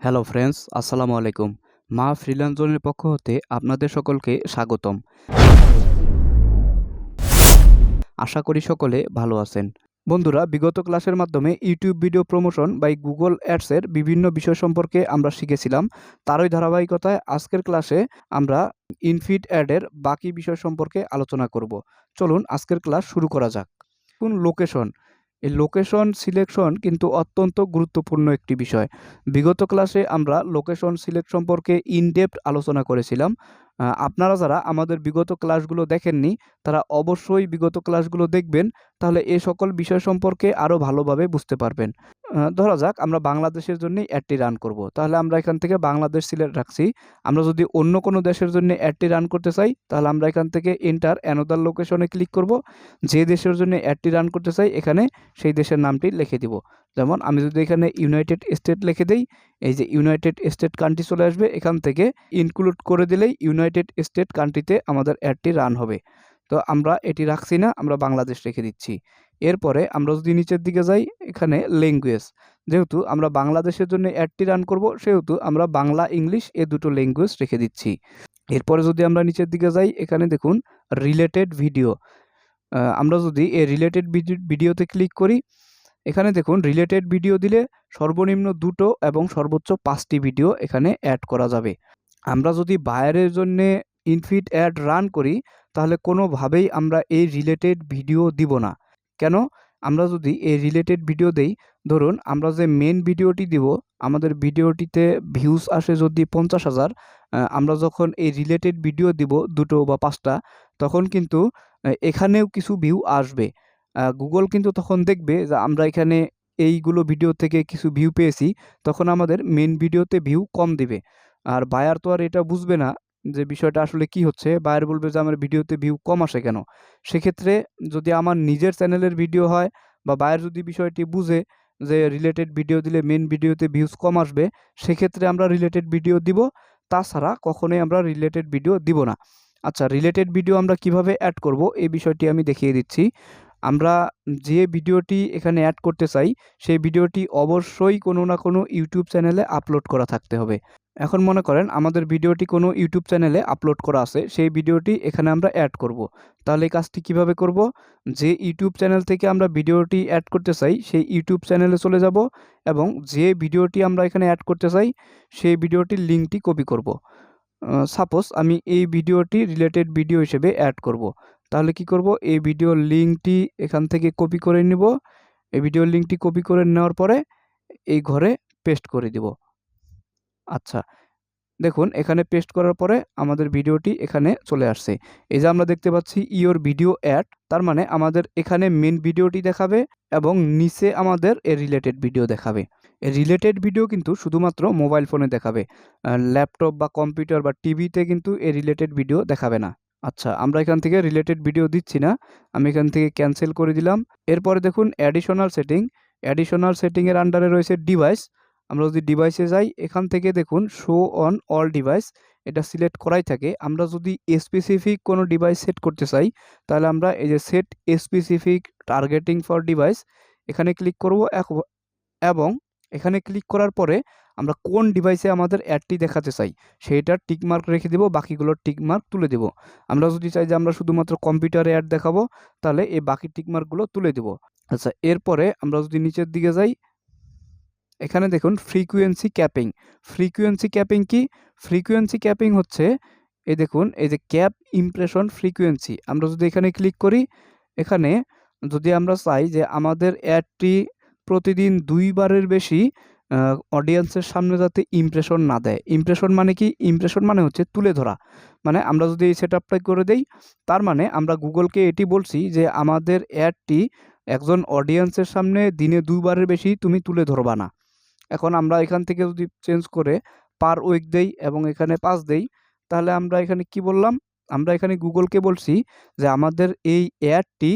Hello friends, আসসালামু আলাইকুম। মা ফ্রিল্যান্স জোনের পক্ষ হতে আপনাদের সকলকে স্বাগতম। আশা করি সকলে ভালো আছেন। বন্ধুরা, বিগত ক্লাসের মাধ্যমে ইউটিউব ভিডিও প্রমোশন বা গুগল অ্যাডসের বিভিন্ন বিষয় সম্পর্কে আমরা শিখেছিলাম। তারই ধারাবাহিকতায় আজকের ক্লাসে আমরা ইনফিড অ্যাডের বাকি বিষয় সম্পর্কে আলোচনা করব। চলুন আজকের ক্লাস শুরু করা যাক। লোকেশন, এই লোকেশন সিলেকশন কিন্তু অত্যন্ত গুরুত্বপূর্ণ একটি বিষয়। বিগত ক্লাসে আমরা লোকেশন সিলেক্ট সম্পর্কে ইনডেপথ আলোচনা করেছিলাম। আপনারা যারা আমাদের বিগত ক্লাসগুলো দেখেননি তারা অবশ্যই বিগত ক্লাসগুলো দেখবেন, তাহলে এই সকল বিষয় সম্পর্কে আরও ভালোভাবে বুঝতে পারবেন। ধরা যাক আমরা বাংলাদেশের জন্যই অ্যাডটি রান করব, তাহলে আমরা এখান থেকে বাংলাদেশ সিলেক্ট রাখছি। আমরা যদি অন্য কোনো দেশের জন্য অ্যাডটি রান করতে চাই তাহলে আমরা এখান থেকে এন্টার অ্যানাদার লোকেশনে ক্লিক করব। যে দেশের জন্য অ্যাডটি রান করতে চাই এখানে সেই দেশের নামটি লিখে দিব। যেমন আমি যদি এখানে ইউনাইটেড স্টেট লিখে দেই, এই যে ইউনাইটেড স্টেট কান্ট্রি চলে আসবে। এখান থেকে ইনক্লুড করে দিলেই ইউনাইটেড স্টেট কান্ট্রিতে আমাদের অ্যাডটি রান হবে। তো আমরা এটি রাখছি না, আমরা বাংলাদেশ রেখে দিচ্ছি। এরপরে আমরা যদি নিচের দিকে যাই, এখানে ল্যাঙ্গুয়েজ, যেহেতু আমরা বাংলাদেশের জন্য অ্যাডটি রান করব সেহেতু আমরা বাংলা ইংলিশ এ দুটো ল্যাঙ্গুয়েজ রেখে দিচ্ছি। এরপরে যদি আমরা নিচের দিকে যাই, এখানে দেখুন রিলেটেড ভিডিও। আমরা যদি এই রিলেটেড ভিডিওতে ক্লিক করি, এখানে দেখুন রিলেটেড ভিডিও দিলে সর্বনিম্ন 2টো এবং সর্বোচ্চ 5টি ভিডিও এখানে অ্যাড করা যাবে। আমরা যদি বায়ারের জন্যে ইনফিড অ্যাড রান করি তাহলে কোনোভাবেই আমরা এই রিলেটেড ভিডিও দিব না। কেন? আমরা যদি এই রিলেটেড ভিডিও দেই, ধরুন আমরা যে মেন ভিডিওটি দিব, আমাদের ভিডিওটিতে ভিউজ আসে যদি 50,000, আমরা যখন এই রিলেটেড ভিডিও দিব 2টো বা 5টা, তখন কিন্তু এখানেও কিছু ভিউ আসবে। গুগল কিন্তু তখন দেখবে যে আমরা এখানে এইগুলো ভিডিও থেকে কিছু ভিউ পেয়েছি, তখন আমাদের মেন ভিডিওতে ভিউ কম দিবে। আর বায়ার তো আর এটা বুঝবে না যে বিষয়টা আসলে কি হচ্ছে। বায়ার বলবে যে আমার ভিডিওতে ভিউ কম আসে কেন? সেক্ষেত্রে যদি আমার নিজের চ্যানেলের ভিডিও হয় বা বায়ার যদি বিষয়টি বুঝে যে রিলেটেড ভিডিও দিলে মেন ভিডিওতে ভিউজ কম আসবে, সেক্ষেত্রে আমরা রিলেটেড ভিডিও দিব। তাছাড়া কখনোই আমরা রিলেটেড ভিডিও দিব না। আচ্ছা, রিলেটেড ভিডিও আমরা কিভাবে অ্যাড করব এই বিষয়টি আমি দেখিয়ে দিচ্ছি। আমরা যে ভিডিওটি এখানে অ্যাড করতে চাই সেই ভিডিওটি অবশ্যই কোনো না কোনো ইউটিউব চ্যানেলে আপলোড করা থাকতে হবে। এখন মনে করেন আমাদের ভিডিওটি কোনো ইউটিউব চ্যানেলে আপলোড করা আছে, সেই ভিডিওটি এখানে আমরা অ্যাড করব। তাহলে এই কাজটি কিভাবে করব? যে ইউটিউব চ্যানেল থেকে আমরা ভিডিওটি অ্যাড করতে চাই সেই ইউটিউব চ্যানেলে চলে যাব এবং যে ভিডিওটি আমরা এখানে অ্যাড করতে চাই সেই ভিডিওটির লিঙ্কটি কপি করব। সাপোজ আমি এই ভিডিওটি রিলেটেড ভিডিও হিসেবে অ্যাড করব। তাহলে কি করব? এই ভিডিওর লিঙ্কটি এখান থেকে কপি করে নিব। এই ভিডিওর লিঙ্কটি কপি করে নেওয়ার পরে এই ঘরে পেস্ট করে দিব। আচ্ছা, দেখুন এখানে পেস্ট করার পরে আমাদের ভিডিওটি এখানে চলে আসছে। এই যে আমরা দেখতে পাচ্ছি ইওর ভিডিও অ্যাড, তার মানে আমাদের এখানে মেন ভিডিওটি দেখাবে এবং নিচে আমাদের এর রিলেটেড ভিডিও দেখাবে। এই রিলেটেড ভিডিও কিন্তু শুধুমাত্র মোবাইল ফোনে দেখাবে, ল্যাপটপ বা কম্পিউটার বা টিভিতে কিন্তু এই রিলেটেড ভিডিও দেখাবে না। আচ্ছা, আমরা এখান থেকে রিলেটেড ভিডিও দিচ্ছি না, আমি এখান থেকে ক্যান্সেল করে দিলাম। এরপরে দেখুন অ্যাডিশনাল সেটিং, অ্যাডিশনাল সেটিংয়ের আন্ডারে রয়েছে ডিভাইস। আমরা যদি ডিভাইসে যাই, এখান থেকে দেখুন শো অন অল ডিভাইস, এটা সিলেক্ট করাই থাকে। আমরা যদি স্পেসিফিক কোনো ডিভাইস সেট করতে চাই তাহলে আমরা এই যে set specific targeting for device এখানে ক্লিক করব এবং এখানে ক্লিক করার পরে আমরা কোন ডিভাইসে আমাদের অ্যাডটি দেখাতে চাই সেইটার টিকমার্ক রেখে দেব, বাকিগুলোর টিকমার্ক তুলে দেব। আমরা যদি চাই যে আমরা শুধুমাত্র কম্পিউটারে অ্যাড দেখাবো তাহলে এই বাকি টিকমার্কগুলো তুলে দেব। আচ্ছা, এরপরে আমরা যদি নিচের দিকে যাই, এখানে দেখুন ফ্রিকোয়েন্সি ক্যাপিং। ফ্রিকোয়েন্সি ক্যাপিং কি? ফ্রিকোয়েন্সি ক্যাপিং হচ্ছে এই দেখুন এই যে ক্যাপ ইমপ্রেশন ফ্রিকোয়েন্সি। আমরা যদি এখানে ক্লিক করি, এখানে যদি আমরা চাই যে আমাদের অ্যাডটি প্রতিদিন 2 বারের বেশি অডিয়েন্সের সামনে যাতে ইমপ্রেশন না দেয়। ইমপ্রেশন মানে কি? ইমপ্রেশন মানে হচ্ছে তুলে ধরা। মানে আমরা যদি এই সেটআপটা করে দেই, তার মানে আমরা গুগলকে এটি বলছি যে আমাদের অ্যাডটি একজন অডিয়েন্সের সামনে দিনে 2 বারের বেশি তুমি তুলে ধরবা না। এখন আমরা এখান থেকে যদি চেঞ্জ করে পার উইক দেই এবং এখানে 5 দেই, তাহলে আমরা এখানে কি বললাম? আমরা এখানে গুগলকে বলছি যে আমাদের এই অ্যাডটি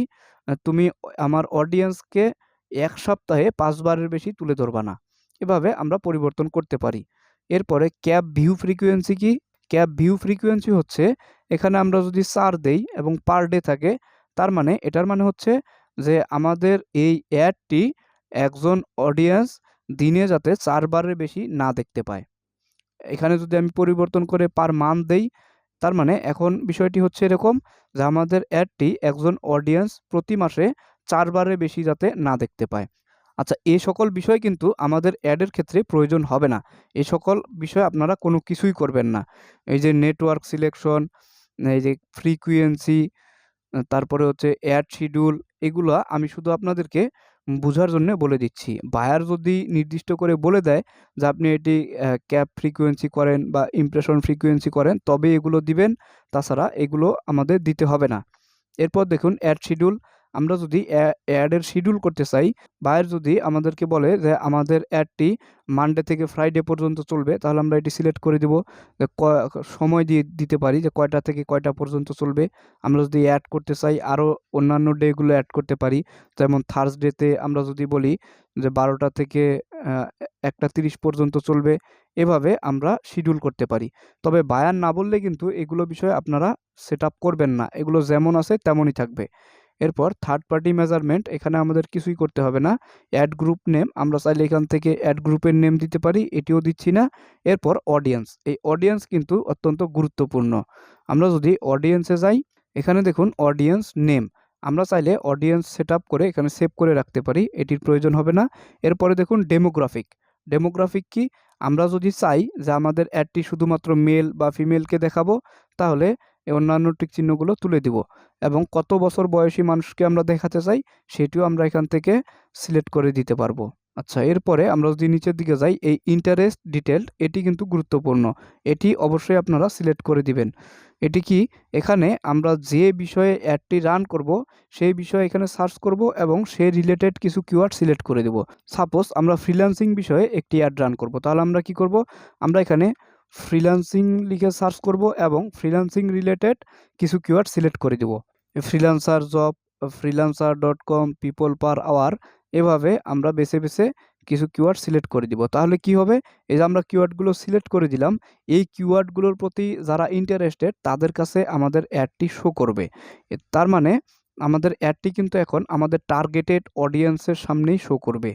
তুমি আমার অডিয়েন্সকে 1 সপ্তাহে 5 বারের বেশি তুলে ধরবা না। এভাবে আমরা পরিবর্তন করতে পারি। এরপরে ক্যাপ ভিউ ফ্রিকোয়েন্সি কি? ক্যাপ ভিউ ফ্রিকোয়েন্সি হচ্ছে এখানে আমরা যদি 4 দেই এবং পার ডে থাকে, তার মানে এটার মানে হচ্ছে যে আমাদের এই অ্যাডটি একজন অডিয়েন্স দিনে যাতে 4 বারের বেশি না দেখতে পায়। এখানে যদি আমি পরিবর্তন করে পার মান্থ দেই, তার মানে এখন বিষয়টি হচ্ছে এরকম যে আমাদের অ্যাডটি একজন অডিয়েন্স প্রতি মাসে 4 বারের বেশি যাতে না দেখতে পায়। আচ্ছা, এই সকল বিষয় কিন্তু আমাদের অ্যাডের ক্ষেত্রে প্রয়োজন হবে না। এই সকল বিষয় আপনারা কোনো কিছুই করবেন না। এই যে নেটওয়ার্ক সিলেকশন, এই যে ফ্রিকোয়েন্সি, তারপরে হচ্ছে অ্যাড শিডিউল, এগুলা আমি শুধু আপনাদেরকে বুঝার জন্যে বলে দিচ্ছি। বায়ার যদি নির্দিষ্ট করে বলে দেয় যে আপনি এটি ক্যাপ ফ্রিকোয়েন্সি করেন বা ইমপ্রেশন ফ্রিকোয়েন্সি করেন, তবে এগুলো দিবেন। তাছাড়া এগুলো আমাদের দিতে হবে না। এরপর দেখুন অ্যাড শিডিউল। আমরা যদি অ্যাডের শিডিউল করতে চাই, বায়ার যদি আমাদেরকে বলে যে আমাদের অ্যাডটি মানডে থেকে ফ্রাইডে পর্যন্ত চলবে, তাহলে আমরা এটি সিলেক্ট করে দিব। যে সময় দিয়ে দিতে পারি যে কয়টা থেকে কয়টা পর্যন্ত চলবে। আমরা যদি অ্যাড করতে চাই আরও অন্যান্য ডেগুলো অ্যাড করতে পারি। যেমন থার্সডেতে আমরা যদি বলি যে 12টা থেকে 1টা 30 পর্যন্ত চলবে। এভাবে আমরা শিডিউল করতে পারি। তবে বায়ার না বললে কিন্তু এগুলো বিষয়ে আপনারা সেটআপ করবেন না। এগুলো যেমন আছে তেমনই থাকবে। এরপর থার্ড পার্টি মেজারমেন্ট, এখানে আমাদের কিছুই করতে হবে না। অ্যাড গ্রুপ নেম, আমরা চাইলে এখান থেকে অ্যাড গ্রুপের নেম দিতে পারি, এটিও দিচ্ছি না। এরপর অডিয়েন্স, এই অডিয়েন্স কিন্তু অত্যন্ত গুরুত্বপূর্ণ। আমরা যদি অডিয়েন্সে যাই, এখানে দেখুন অডিয়েন্স নেম, আমরা চাইলে অডিয়েন্স সেটআপ করে এখানে সেভ করে রাখতে পারি, এটির প্রয়োজন হবে না। এরপরে দেখুন ডেমোগ্রাফিক। ডেমোগ্রাফিক কি? আমরা যদি চাই যে আমাদের অ্যাডটি শুধুমাত্র মেল বা ফিমেলকে দেখাবো, তাহলে এই অন্যান্য টিক চিহ্নগুলো তুলে দিব। এবং কত বছর বয়সী মানুষকে আমরা দেখাতে চাই, সেটিও আমরা এখান থেকে সিলেক্ট করে দিতে পারবো। আচ্ছা, এরপরে আমরা যদি নিচের দিকে যাই, এই ইন্টারেস্ট ডিটেইলড, এটি কিন্তু গুরুত্বপূর্ণ। এটি অবশ্যই আপনারা সিলেক্ট করে দিবেন। এটি কি? এখানে আমরা যে বিষয়ে অ্যাডটি রান করব, সেই বিষয়ে এখানে সার্চ করব এবং সে রিলেটেড কিছু কিওয়ার্ড সিলেক্ট করে দেব। সাপোজ আমরা ফ্রিল্যান্সিং বিষয়ে একটি অ্যাড রান করব, তাহলে আমরা কি করব? আমরা এখানে ফ্রিল্যান্সিং লিখে সার্চ করব এবং ফ্রিল্যান্সিং রিলেটেড কিছু কিওয়ার্ড সিলেক্ট করে দেব। Freelancer job, freelancer.com, people per hour, এভাবে আমরা বেছে বেছে কিছু কিওয়ার্ড সিলেক্ট করে দিব। তাহলে কি হবে? এই যে আমরা কিওয়ার্ডগুলো সিলেক্ট করে দিলাম, এই কিওয়ার্ডগুলোর প্রতি যারা ইন্টারেস্টেড তাদের কাছে আমাদের অ্যাডটি শো করবে। তার মানে আমাদের অ্যাডটি কিন্তু এখন আমাদের টার্গেটেড অডিয়েন্সের সামনেই শো করবে।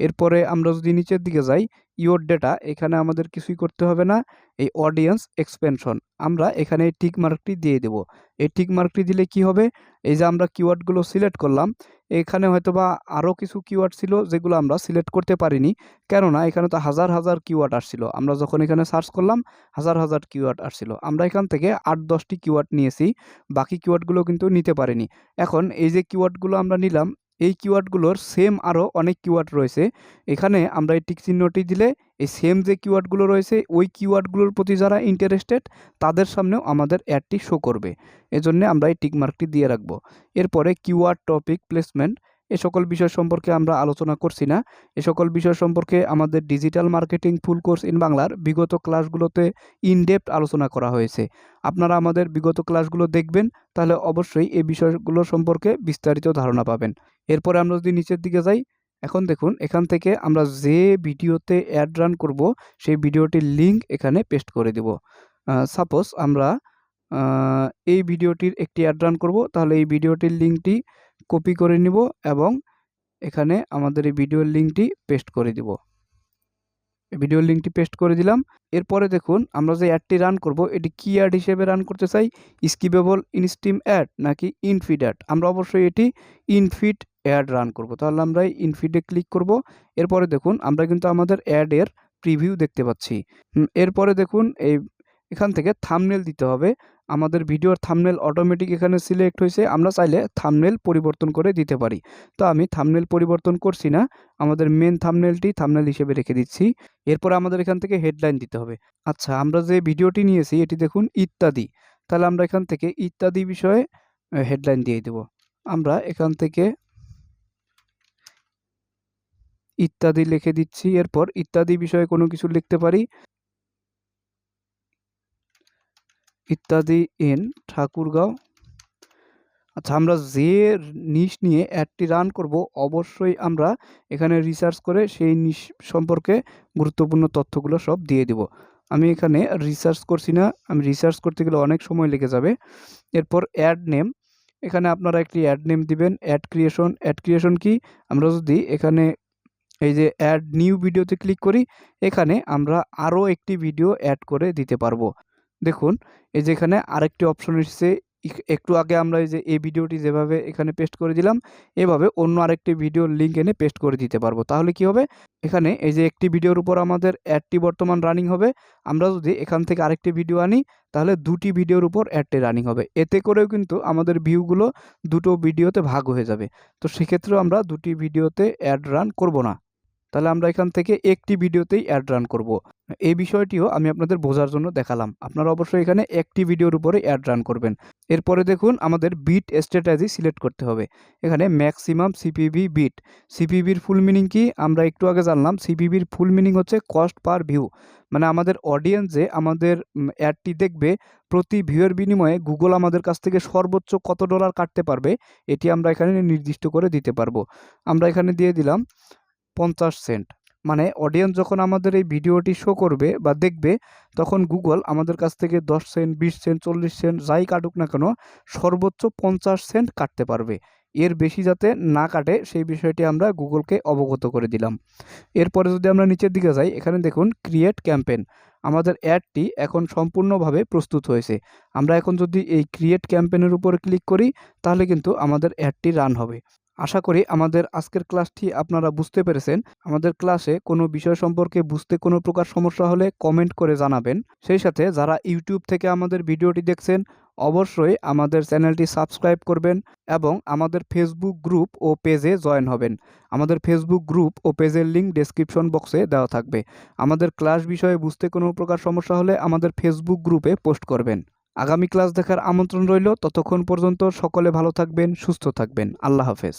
এরপরে আমরা যদি নিচের দিকে যাই, ইওর ডেটা, এখানে আমাদের কিছুই করতে হবে না। এই অডিয়েন্স এক্সপেনশন, আমরা এখানে এই টিক মার্কটি দিয়ে দেব। এই টিক মার্কটি দিলে কি হবে? এই যে আমরা কিওয়ার্ডগুলো সিলেক্ট করলাম, এখানে হয়তোবা আরও কিছু কিওয়ার্ড ছিল যেগুলো আমরা সিলেক্ট করতে পারিনি। কেননা এখানে তো হাজার হাজার কিওয়ার্ড আসছিল। আমরা যখন এখানে সার্চ করলাম, হাজার হাজার কিওয়ার্ড আসছিল। আমরা এখান থেকে 8-10টি কিওয়ার্ড নিয়েছি, বাকি কিওয়ার্ডগুলো কিন্তু নিতে পারিনি। এখন এই যে কিওয়ার্ডগুলো আমরা নিলাম, এই কিওয়ার্ডগুলোর সেম আরও অনেক কিওয়ার্ড রয়েছে। এখানে আমরা এই টিক চিহ্নটি দিলে এই সেম যে কিওয়ার্ডগুলো রয়েছে, ওই কিওয়ার্ডগুলোর প্রতি যারা ইন্টারেস্টেড তাদের সামনেও আমাদের অ্যাডটি শো করবে। এজন্য আমরা এই টিক মার্কটি দিয়ে রাখবো। এরপরে কিওয়ার্ড, টপিক, প্লেসমেন্ট, এ সকল বিষয় সম্পর্কে আমরা আলোচনা করছি না। এ সকল বিষয় সম্পর্কে আমাদের digital marketing full course in বাংলার বিগত ক্লাসগুলোতে ইনডেপথ আলোচনা করা হয়েছে। আপনারা আমাদের বিগত ক্লাসগুলো দেখবেন, তাহলে অবশ্যই এই বিষয়গুলো সম্পর্কে বিস্তারিত ধারণা পাবেন। এরপরে আমরা যদি নিচের দিকে যাই, এখন দেখুন এখান থেকে আমরা যে ভিডিওতে অ্যাড রান করব, সেই ভিডিওটির লিঙ্ক এখানে পেস্ট করে দিব। সাপোজ আমরা এই ভিডিওটির একটি অ্যাড রান করব, তাহলে এই ভিডিওটির লিঙ্কটি কপি করে নিব এবং এখানে আমাদের এই ভিডিওর লিঙ্কটি পেস্ট করে দিব। ভিডিওর লিঙ্কটি পেস্ট করে দিলাম। এরপরে দেখুন আমরা যে অ্যাডটি রান করব, এটি কি অ্যাড হিসেবে রান করতে চাই? স্কিপেবল ইনস্ট্রিম অ্যাড নাকি ইনফিড অ্যাড? আমরা অবশ্যই এটি ইনফিড অ্যাড রান করব। তাহলে আমরা ইনফিডে ক্লিক করব। এরপরে দেখুন আমরা কিন্তু আমাদের অ্যাডের প্রিভিউ দেখতে পাচ্ছি। এরপরে দেখুন এখান থেকে থাম্বনেল দিতে হবে। আমাদের ভিডিওর থাম্বনেল অটোমেটিক এখানে সিলেক্ট হয়েছে। আমরা চাইলে থাম্বনেল পরিবর্তন করে দিতে পারি। তো আমি থাম্বনেল পরিবর্তন করছি না, আমাদের মেন থাম্বনেলটি থাম্বনেল হিসেবে রেখে দিচ্ছি। এরপর আমাদের এখান থেকে হেডলাইন দিতে হবে। আচ্ছা, আমরা যে ভিডিওটি নিয়েছি এটি দেখুন ইত্যাদি। তাহলে আমরা এখান থেকে ইত্যাদি বিষয়ে হেডলাইন দিয়ে দেব। আমরা এখান থেকে ইত্যাদি লিখে দিচ্ছি। এরপর ইত্যাদি বিষয়ে কোনো কিছু লিখতে পারি। ইত্যাদি ইন ঠাকুরগাঁও। আচ্ছা, আমরা যে নিশ নিয়ে অ্যাডটি রান করব, অবশ্যই আমরা এখানে রিসার্চ করে সেই নিশ সম্পর্কে গুরুত্বপূর্ণ তথ্যগুলো সব দিয়ে দিব। আমি এখানে রিসার্চ করছি না, আমি রিসার্চ করতে গেলে অনেক সময় লেগে যাবে। এরপর অ্যাড নেম, এখানে আপনারা একটি অ্যাড নেম দিবেন। অ্যাড ক্রিয়েশন, অ্যাড ক্রিয়েশন কি? আমরা যদি এখানে এই যে অ্যাড নিউ ভিডিওতে ক্লিক করি, এখানে আমরা আরও একটি ভিডিও অ্যাড করে দিতে পারবো। দেখুন এই যে এখানে আরেকটি অপশন এসেছে। একটু আগে আমরা এই যে এই ভিডিওটি যেভাবে এখানে পেস্ট করে দিলাম, এভাবে অন্য আরেকটি ভিডিওর লিঙ্ক এনে পেস্ট করে দিতে পারবো। তাহলে কি হবে, এখানে এই যে একটি ভিডিওর উপর আমাদের অ্যাডটি বর্তমান রানিং হবে। আমরা যদি এখান থেকে আরেকটি ভিডিও আনি, তাহলে দুটি ভিডিওর উপর অ্যাডটি রানিং হবে। এতে করেও কিন্তু আমাদের ভিউগুলো দুটো ভিডিওতে ভাগ হয়ে যাবে। তো সেক্ষেত্রেও আমরা দুটি ভিডিওতে অ্যাড রান করব না। তাহলে আমরা এখান থেকে একটি ভিডিওতেই অ্যাড রান করব। এই বিষয়টিও আমি আপনাদের বোঝার জন্য দেখালাম। আপনারা অবশ্যই এখানে একটি ভিডিওর উপরে অ্যাড রান করবেন। এরপরে দেখুন আমাদের বিট স্ট্র্যাটেজি সিলেক্ট করতে হবে। এখানে ম্যাক্সিমাম সিপিভি বিট। সিপিভির ফুল মিনিং কি আমরা একটু আগে জানলাম। সিপিভির ফুল মিনিং হচ্ছে কস্ট পার ভিউ। মানে আমাদের অডিয়েন্স যে আমাদের অ্যাডটি দেখবে, প্রতি ভিউয়ের বিনিময়ে গুগল আমাদের কাছ থেকে সর্বোচ্চ কত ডলার কাটতে পারবে, এটি আমরা এখানে নির্দিষ্ট করে দিতে পারবো। আমরা এখানে দিয়ে দিলাম 50 সেন্ট। মানে অডিয়েন্স যখন আমাদের এই ভিডিওটি শো করবে বা দেখবে, তখন গুগল আমাদের কাছ থেকে 10 সেন্ট, 20 সেন্ট, 40 সেন্ট যাই কাটুক না কেন, সর্বোচ্চ 50 সেন্ট কাটতে পারবে। এর বেশি যাতে না কাটে সেই বিষয়টি আমরা গুগলকে অবগত করে দিলাম। এরপরে যদি আমরা নিচের দিকে যাই, এখানে দেখুন ক্রিয়েট ক্যাম্পেইন। আমাদের অ্যাডটি এখন সম্পূর্ণভাবে প্রস্তুত হয়েছে। আমরা এখন যদি এই ক্রিয়েট ক্যাম্পেইনের উপর ক্লিক করি, তাহলে কিন্তু আমাদের অ্যাডটি রান হবে। আশা করি আমাদের আজকের ক্লাসটি আপনারা বুঝতে পেরেছেন। আমাদের ক্লাসে কোনো বিষয় সম্পর্কে বুঝতে কোনো প্রকার সমস্যা হলে কমেন্ট করে জানাবেন। সেই সাথে যারা ইউটিউব থেকে আমাদের ভিডিওটি দেখছেন, অবশ্যই আমাদের চ্যানেলটি সাবস্ক্রাইব করবেন এবং আমাদের ফেসবুক গ্রুপ ও পেজে জয়েন হবেন। আমাদের ফেসবুক গ্রুপ ও পেজের লিঙ্ক ডেসক্রিপশন বক্সে দেওয়া থাকবে। আমাদের ক্লাস বিষয়ে বুঝতে কোনো প্রকার সমস্যা হলে আমাদের ফেসবুক গ্রুপে পোস্ট করবেন। আগামী ক্লাস দেখার আমন্ত্রণ রইল। ততক্ষণ পর্যন্ত সকলে ভালো থাকবেন, সুস্থ থাকবেন। আল্লাহ হাফেজ।